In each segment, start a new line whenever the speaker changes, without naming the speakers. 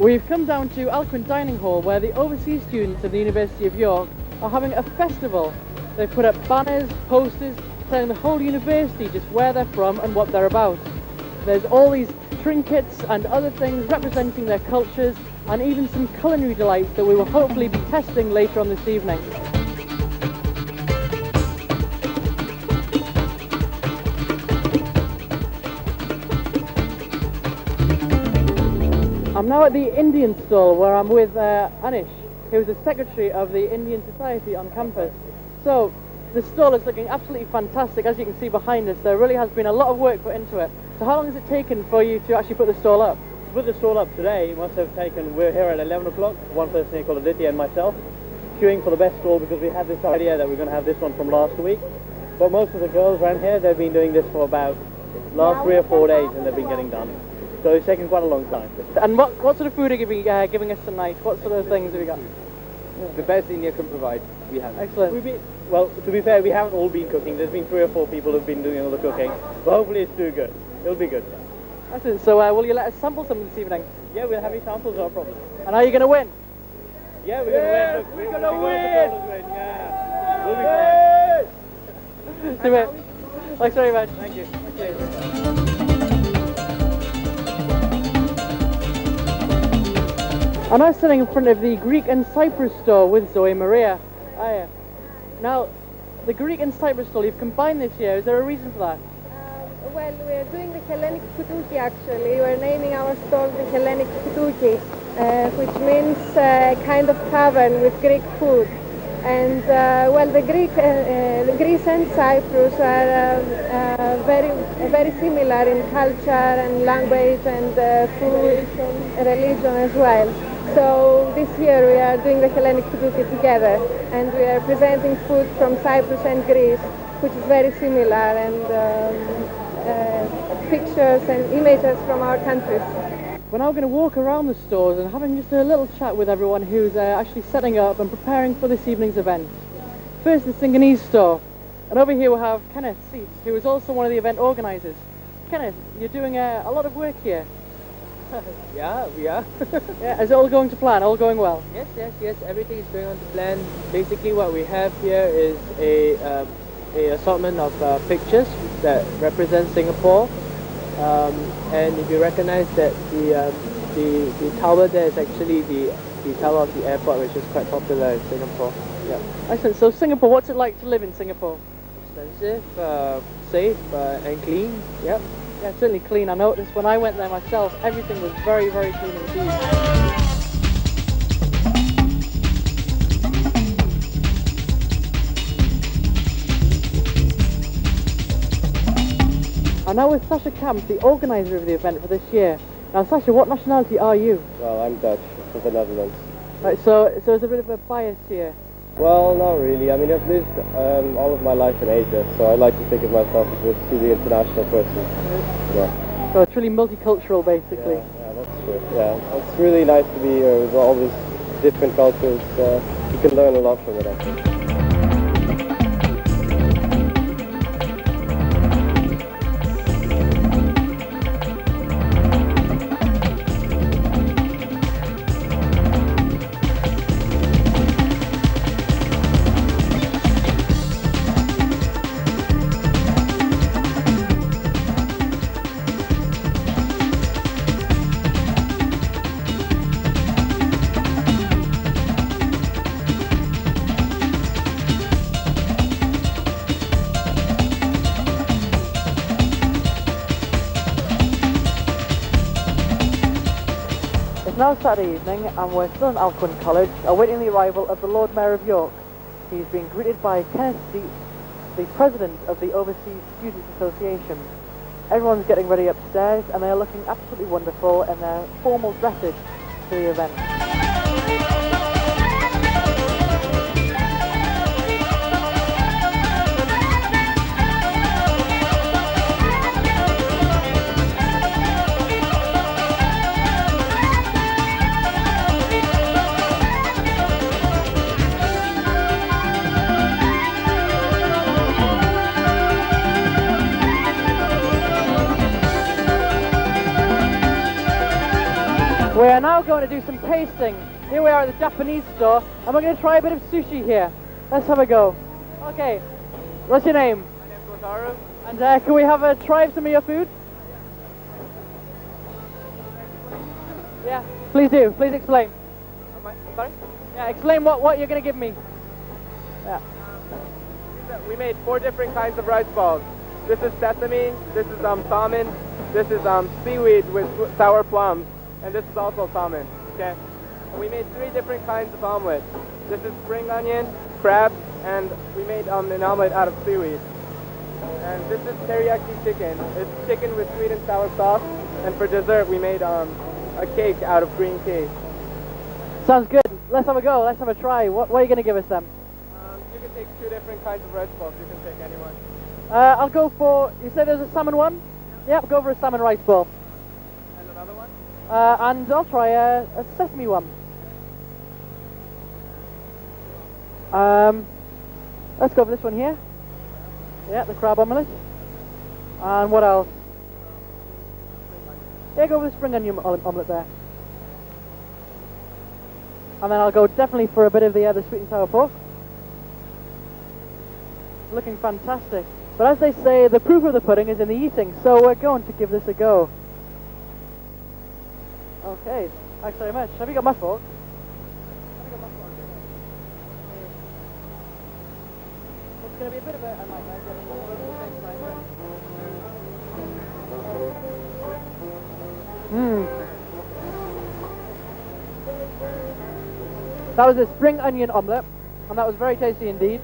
We've come down to Alcuin Dining Hall where the overseas students of the University of York are having a festival. They've put up banners, posters, telling the whole university just where they're from and what they're about. There's all these trinkets and other things representing their cultures, and even some culinary delights that we will hopefully be testing later on this evening. I'm now at the Indian stall where I'm with Anish, who's the secretary of the Indian Society on campus. So the stall is looking absolutely fantastic. As you can see behind us, there really has been a lot of work put into it. So how long has it taken for you to actually put the stall up?
To put the stall up today, it must have taken, we're here at 11 o'clock, one person here called Aditya and myself, queuing for the best stall because we had this idea that we're going to have this one from last week. But most of the girls around here, they've been doing this for about last 3 or 4 days and they've been getting done. So it's taken quite a long time.
And what sort of food are you giving us tonight? What sort of things have you got?
The best India can provide, we have.
Excellent.
Well, to be fair, we haven't all been cooking. There's been 3 or 4 people who've been doing all the cooking. But hopefully it's too good. It'll be good.
Excellent. So will you let us sample some this evening?
Yeah, we'll have you samples, no problem.
And are you going to win?
Yeah, we're going to win. Look, we're going to win! Yeah. We'll be fine.
Do it. Thanks very much.
Thank you.
I'm now sitting in front of the Greek and Cyprus store with Zoe Maria. Hiya. Now, the Greek and Cyprus store, you've combined this year. Is there a reason for that?
Well, we're doing the Hellenic Kutuki actually. We're naming our store the Hellenic Kutuki, which means kind of tavern with Greek food. And well, the Greece and Cyprus are very similar in culture and language and food, religion as well. So this year we are doing the Hellenic Kutuki together, and we are presenting food from Cyprus and Greece, which is very similar, and pictures and images from our countries.
We're now going to walk around the stores and having just a little chat with everyone who's actually setting up and preparing for this evening's event. First, the Singanese store. And over here we have Kenneth Seats, who is also one of the event organisers. Kenneth, you're doing a lot of work here.
Yeah, we are.
Yeah, is it all going to plan? All going well?
Yes. Everything is going on to plan. Basically, what we have here is a assortment of pictures that represent Singapore. And if you recognize that the tower there is actually the tower of the airport, which is quite popular in Singapore. Yeah.
Excellent. So Singapore, what's it like to live in Singapore?
Expensive, safe, and clean. Yep.
Yeah, certainly clean. I noticed when I went there myself, everything was very, very clean indeed. I'm now with Sasha Camp, the organiser of the event for this year. Now Sasha, what nationality are you?
Well, I'm Dutch, from the Netherlands.
Right, so there's a bit of a bias here.
Well, not really. I mean, I've lived all of my life in Asia, so I like to think of myself as a truly international person. Yeah.
So truly multicultural, basically.
Yeah, that's true. Yeah, it's really nice to be here with all these different cultures. You can learn a lot from it, I think.
It's now Saturday evening and we're still in Alcuin College awaiting the arrival of the Lord Mayor of York. He's being greeted by Kenneth Seats, the President of the Overseas Students Association. Everyone's getting ready upstairs and they're looking absolutely wonderful in their formal dresses for the event. We are now going to do some tasting. Here we are at the Japanese store, and we're going to try a bit of sushi here. Let's have a go. Okay, what's your name?
My name is Wataru.
And can we have a try of some of your food? Yeah, please do. Please explain.
Sorry?
Yeah, explain what you're going to give me. Yeah.
We made 4 different kinds of rice balls. This is sesame, this is salmon, this is seaweed with sour plums, and this is also salmon. Okay? And we made 3 different kinds of omelets. This is spring onion, crab, and we made an omelet out of seaweed. And this is teriyaki chicken. It's chicken with sweet and sour sauce. And for dessert, we made a cake out of green tea.
Sounds good. Let's have a go. Let's have a try. What are you going to give us then?
You can take 2 different kinds of rice balls. You can take anyone.
I'll go for, you said there's a salmon one? Yep, go for a salmon rice ball.
And another one?
And I'll try a sesame one. Let's go for this one here. Yeah, the crab omelette. And what else? Yeah, go for the spring onion omelette there. And then I'll go definitely for a bit of the sweet and sour pork. Looking fantastic. But as they say, the proof of the pudding is in the eating, so we're going to give this a go. Okay, thanks very much. Have you got my fork? It's going to be a bit of a nightmare getting all of the same time. That was a spring onion omelette, and that was very tasty indeed.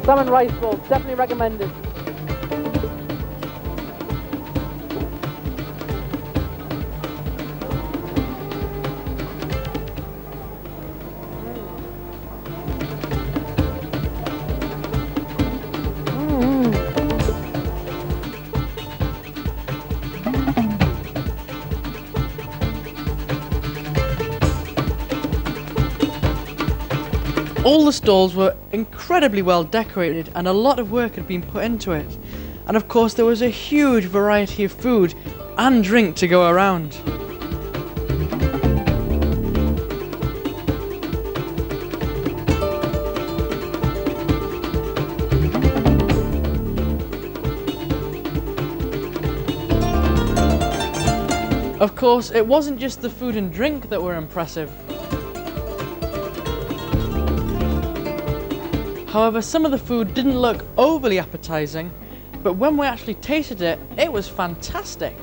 Salmon rice balls, definitely recommended.
All the stalls were incredibly well decorated and a lot of work had been put into it. And of course there was a huge variety of food and drink to go around. Of course, it wasn't just the food and drink that were impressive. However, some of the food didn't look overly appetizing, but when we actually tasted it, it was fantastic.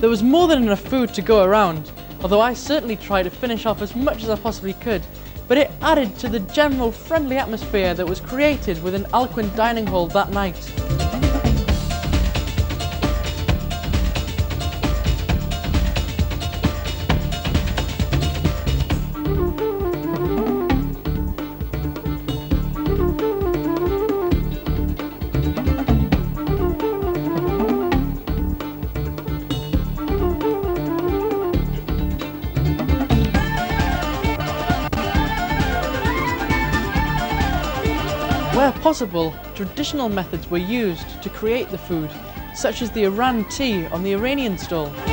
There was more than enough food to go around, although I certainly tried to finish off as much as I possibly could, but it added to the general friendly atmosphere that was created within Alcuin Dining Hall that night. Where possible, traditional methods were used to create the food, such as the Iran tea on the Iranian stall.
Do you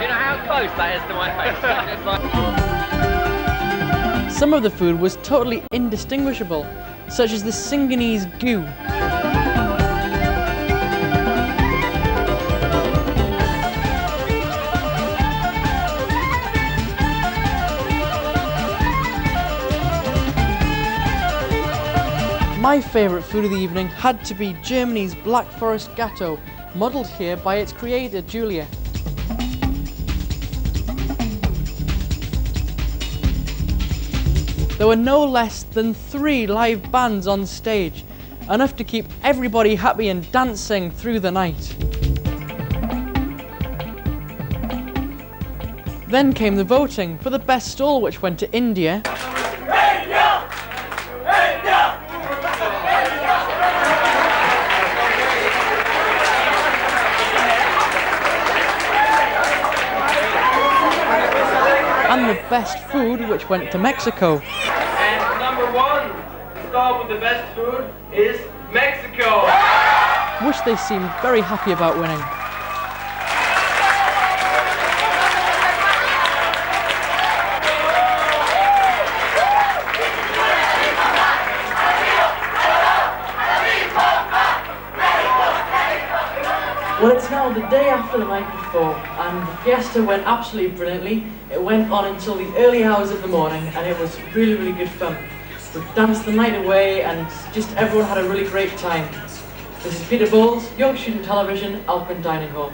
know how close that is to my face? It's like...
Some of the food was totally indistinguishable, such as the Singanese goo. My favourite food of the evening had to be Germany's Black Forest Gatto, modelled here by its creator, Julia. There were no less than 3 live bands on stage, enough to keep everybody happy and dancing through the night. Then came the voting for the best stall, which went to India. And the best food, which went to Mexico.
And number 1 stall with the best food is Mexico.
Which they seemed very happy about winning. Well, it's now the day after the night before, and the fiesta went absolutely brilliantly. It went on until the early hours of the morning, and it was really, really good fun. We danced the night away, and just everyone had a really great time. This is Peter Bowles, York Student Television, Alpine Dining Hall.